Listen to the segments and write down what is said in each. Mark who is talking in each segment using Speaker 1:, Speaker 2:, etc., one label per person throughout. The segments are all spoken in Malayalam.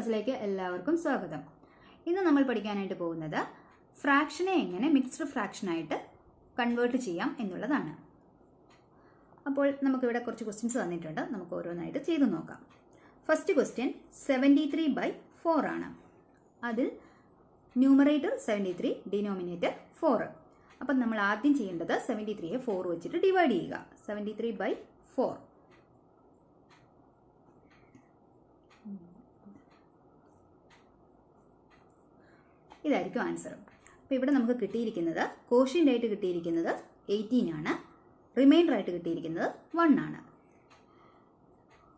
Speaker 1: ക്ലാസ്സിലേക്ക് എല്ലാവർക്കും സ്വാഗതം. ഇന്ന് നമ്മൾ പഠിക്കാനായിട്ട് പോകുന്നത് ഫ്രാക്ഷനെ എങ്ങനെ മിക്സ്ഡ് ഫ്രാക്ഷനായിട്ട് കൺവേർട്ട് ചെയ്യാം എന്നുള്ളതാണ്. അപ്പോൾ നമുക്കിവിടെ കുറച്ച് ക്വസ്റ്റ്യൻസ് തന്നിട്ടുണ്ട്. നമുക്ക് ഓരോന്നായിട്ട് ചെയ്തു നോക്കാം. ഫസ്റ്റ് ക്വസ്റ്റ്യൻ 73/4 ആണ്. അതിൽ ന്യൂമറേറ്റർ 73, ഡിനോമിനേറ്റർ 4. അപ്പം നമ്മൾ ആദ്യം ചെയ്യേണ്ടത് 73യെ 4 വെച്ചിട്ട് ഡിവൈഡ് ചെയ്യുക. 73/4 ഇതായിരിക്കും ആൻസർ. അപ്പോൾ ഇവിടെ നമുക്ക് കിട്ടിയിരിക്കുന്നത് കോഷ്യൻ്റ് ആയിട്ട് കിട്ടിയിരിക്കുന്നത് 18 ആണ്. റിമൈൻഡർ ആയിട്ട് കിട്ടിയിരിക്കുന്നത് 1 ആണ്.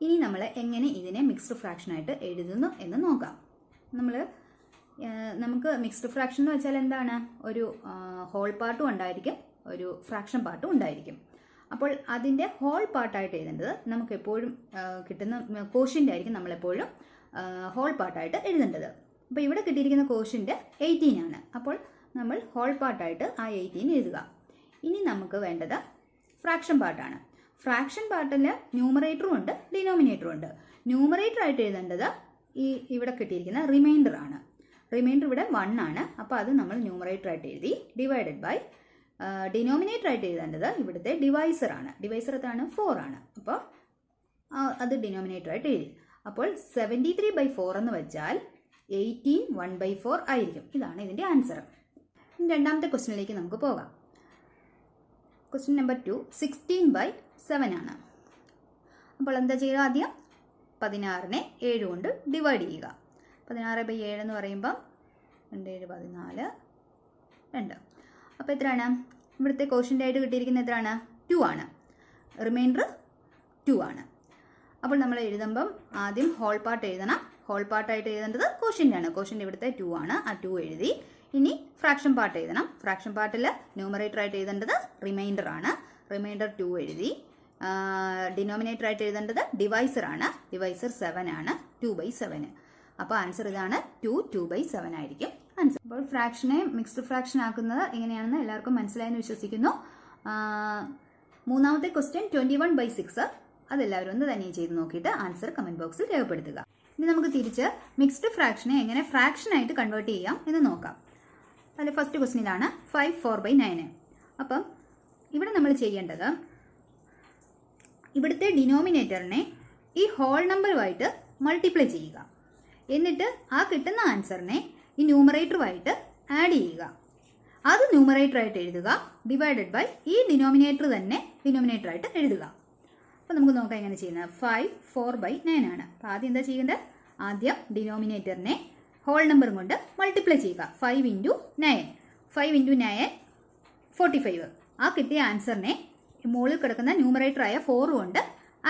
Speaker 1: ഇനി നമ്മൾ എങ്ങനെ ഇതിനെ മിക്സ്ഡ് ഫ്രാക്ഷനായിട്ട് എഴുതുന്നു എന്ന് നോക്കാം. നമുക്ക് മിക്സ്ഡ് ഫ്രാക്ഷൻ എന്ന് വെച്ചാൽ എന്താണ്? ഒരു ഹോൾ പാർട്ടും ഉണ്ടായിരിക്കും, ഒരു ഫ്രാക്ഷൻ പാർട്ടും ഉണ്ടായിരിക്കും. അപ്പോൾ അതിൻ്റെ ഹോൾ പാർട്ടായിട്ട് എഴുതേണ്ടത് നമുക്ക് എപ്പോഴും കിട്ടുന്ന കോഷ്യൻ്റ് ആയിരിക്കും നമ്മളെപ്പോഴും ഹോൾ പാർട്ടായിട്ട് എഴുതേണ്ടത്. അപ്പോൾ ഇവിടെ കിട്ടിയിരിക്കുന്ന കോഷ്യൻ്റ് 18 ആണ്. അപ്പോൾ നമ്മൾ ഹോൾ പാർട്ടായിട്ട് ആ 18 എഴുതുക. ഇനി നമുക്ക് വേണ്ടത് ഫ്രാക്ഷൻ പാർട്ടാണ്. ഫ്രാക്ഷൻ പാർട്ടിൽ ന്യൂമറേറ്ററും ഉണ്ട്, ഡിനോമിനേറ്ററും ഉണ്ട്. ന്യൂമറേറ്റർ ആയിട്ട് എഴുതേണ്ടത് ഇവിടെ കിട്ടിയിരിക്കുന്ന റിമൈൻഡർ ആണ്. റിമൈൻഡർ ഇവിടെ 1 ആണ്. അപ്പോൾ അത് നമ്മൾ ന്യൂമറേറ്റർ ആയിട്ട് എഴുതി. ഡിവൈഡഡ് ബൈ ഡിനോമിനേറ്റർ ആയിട്ട് എഴുതേണ്ടത് ഇവിടുത്തെ ഡിവൈസർ ആണ്. ഡിവൈസർ എത്രയാണ്? 4 ആണ്. അപ്പോൾ അത് ഡിനോമിനേറ്റർ ആയിട്ട് എഴുതി. അപ്പോൾ 73/4 എന്ന് വെച്ചാൽ 18 1/4 ആയിരിക്കും. ഇതാണ് ഇതിൻ്റെ ആൻസർ. രണ്ടാമത്തെ ക്വസ്റ്റ്യനിലേക്ക് നമുക്ക് പോകാം. ക്വസ്റ്റ്യൻ നമ്പർ 2 16/7 ആണ്. അപ്പോൾ എന്താ ചെയ്യുക? ആദ്യം 16നെ 7 കൊണ്ട് ഡിവൈഡ് ചെയ്യുക. 16/7 എന്ന് പറയുമ്പോൾ 2 7 14 2. അപ്പോൾ എത്രയാണ്? ഇവിടുത്തെ കോഷ്യൻ്റ് ആയിട്ട് കിട്ടിയിരിക്കുന്നത് എത്രയാണ്? 2 ആണ്. റിമൈൻഡർ 2 ആണ്. അപ്പോൾ നമ്മൾ എഴുതുമ്പം ആദ്യം ഹോൾ പാർട്ട് എഴുതണം. ഹോൾ പാർട്ടായിട്ട് എഴുതേണ്ടത് കോഷ്യൻ്റ് ആണ്. കോഷ്യൻ്റ് ഇവിടുത്തെ 2 ആണ്. ആ 2 എഴുതി. ഇനി ഫ്രാക്ഷൻ പാർട്ട് എഴുതണം. ഫ്രാക്ഷൻ പാർട്ടിൽ ന്യൂമറേറ്റർ ആയിട്ട് എഴുതേണ്ടത് റിമൈൻഡർ ആണ്. റിമൈൻഡർ 2 എഴുതി. ഡിനോമിനേറ്റർ ആയിട്ട് എഴുതേണ്ടത് ഡിവൈസർ ആണ്. ഡിവൈസർ 7 ആണ്. 2/7. അപ്പോൾ ആൻസർ ഇതാണ് 2/7 ആയിരിക്കും ആൻസർ. അപ്പോൾ ഫ്രാക്ഷനെ മിക്സ്ഡ് ഫ്രാക്ഷൻ ആക്കുന്നത് എങ്ങനെയാണെന്ന് എല്ലാവർക്കും മനസ്സിലായെന്ന് വിശ്വസിക്കുന്നു. മൂന്നാമത്തെ ക്വസ്റ്റ്യൻ 21/6. അതെല്ലാവരും ഒന്ന് തന്നെ ചെയ്ത് നോക്കിയിട്ട് ആൻസർ കമൻറ്റ് ബോക്സിൽ രേഖപ്പെടുത്തുക. ഇനി നമുക്ക് തിരിച്ച് മിക്സ്ഡ് ഫ്രാക്ഷനെ എങ്ങനെ ഫ്രാക്ഷനായിട്ട് കൺവേർട്ട് ചെയ്യാം എന്ന് നോക്കാം. അതിൽ ഫസ്റ്റ് ക്വസ്റ്റ്യനിലാണ് 5 4/9. അപ്പം ഇവിടെ നമ്മൾ ചെയ്യേണ്ടത് ഇവിടുത്തെ ഡിനോമിനേറ്ററിനെ ഈ ഹോൾ നമ്പറുമായിട്ട് മൾട്ടിപ്ലൈ ചെയ്യുക. എന്നിട്ട് ആ കിട്ടുന്ന ആൻസറിനെ ഈ ന്യൂമറേറ്ററുമായിട്ട് ആഡ് ചെയ്യുക. അത് ന്യൂമറേറ്ററായിട്ട് എഴുതുക. ഡിവൈഡഡ് ബൈ ഈ ഡിനോമിനേറ്റർ തന്നെ ഡിനോമിനേറ്ററായിട്ട് എഴുതുക. അപ്പോൾ നമുക്ക് നോക്കാം എങ്ങനെ ചെയ്യുന്നത്. 5 4/9 ആണ്. അപ്പോൾ ആദ്യം എന്താ ചെയ്യേണ്ടത്? ആദ്യം ഡിനോമിനേറ്ററിനെ ഹോൾ നമ്പർ കൊണ്ട് മൾട്ടിപ്ലൈ ചെയ്യുക. 5 × 9. 5 × 9 45. ആ കിട്ടിയ ആൻസറിനെ മുകളിൽ കിടക്കുന്ന ന്യൂമറേറ്ററായ 4 കൊണ്ട്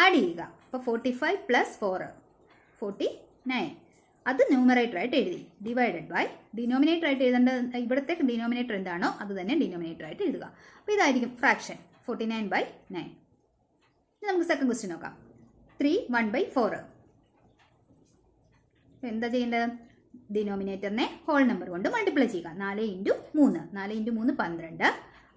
Speaker 1: ആഡ് ചെയ്യുക. അപ്പോൾ 45 + 4 49. അത് ന്യൂമറേറ്ററായിട്ട് എഴുതി. ഡിവൈഡഡ് ബൈ ഡിനോമിനേറ്റർ ആയിട്ട് എഴുതേണ്ട ഇവിടുത്തെ ഡിനോമിനേറ്റർ എന്താണോ അത് തന്നെ ഡിനോമിനേറ്റർ ആയിട്ട് എഴുതുക. അപ്പോൾ ഇതായിരിക്കും ഫ്രാക്ഷൻ 49/9. നമുക്ക് സെക്കൻഡ് ക്വസ്റ്റ്യൻ നോക്കാം. 3 1/4. എന്താ ചെയ്യേണ്ടത്? ഡിനോമിനേറ്ററിനെ ഹോൾ നമ്പർ കൊണ്ട് മൾട്ടിപ്ലൈ ചെയ്യുക. 4 × 3. 4 × 3 12.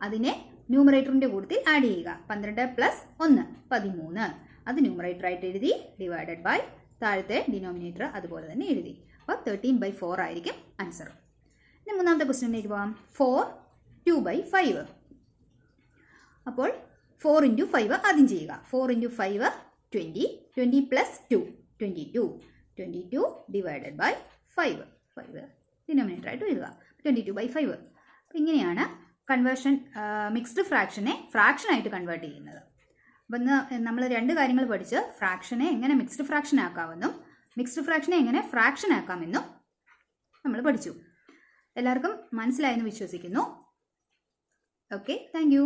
Speaker 1: അതിനെ ന്യൂമറേറ്ററിൻ്റെ കൂട്ടത്തിൽ ആഡ് ചെയ്യുക. 12 + 1 13. അത് ന്യൂമറേറ്റർ ആയിട്ട് എഴുതി. ഡിവൈഡഡ് ബൈ താഴത്തെ ഡിനോമിനേറ്റർ അതുപോലെ തന്നെ എഴുതി. അപ്പോൾ 13/4 ആയിരിക്കും ആൻസർ. ഇനി മൂന്നാമത്തെ ക്വസ്റ്റ്യനിലേക്ക് പോകാം. 4 2/5. അപ്പോൾ 4 × 5 ആദ്യം ചെയ്യുക. 4 × 5 20. 20 + 2 22. 22 ഡിവൈഡഡ് ബൈ 5. 5 ഡിനോമിനേറ്റർ ആയിട്ട് എഴുതുക. 22/5. അപ്പോൾ ഇങ്ങനെയാണ് കൺവേർഷൻ മിക്സ്ഡ് ഫ്രാക്ഷനെ ഫ്രാക്ഷനായിട്ട് കൺവേർട്ട് ചെയ്യുന്നത്. അപ്പം ഇന്ന് നമ്മൾ 2 കാര്യങ്ങൾ പഠിച്ച് ഫ്രാക്ഷനെ എങ്ങനെ മിക്സ്ഡ് ഫ്രാക്ഷൻ ആക്കാമെന്നും മിക്സ്ഡ് ഫ്രാക്ഷനെ എങ്ങനെ ഫ്രാക്ഷൻ ആക്കാമെന്നും നമ്മൾ പഠിച്ചു. എല്ലാവർക്കും മനസ്സിലായെന്ന് വിശ്വസിക്കുന്നു. Okay, thank you.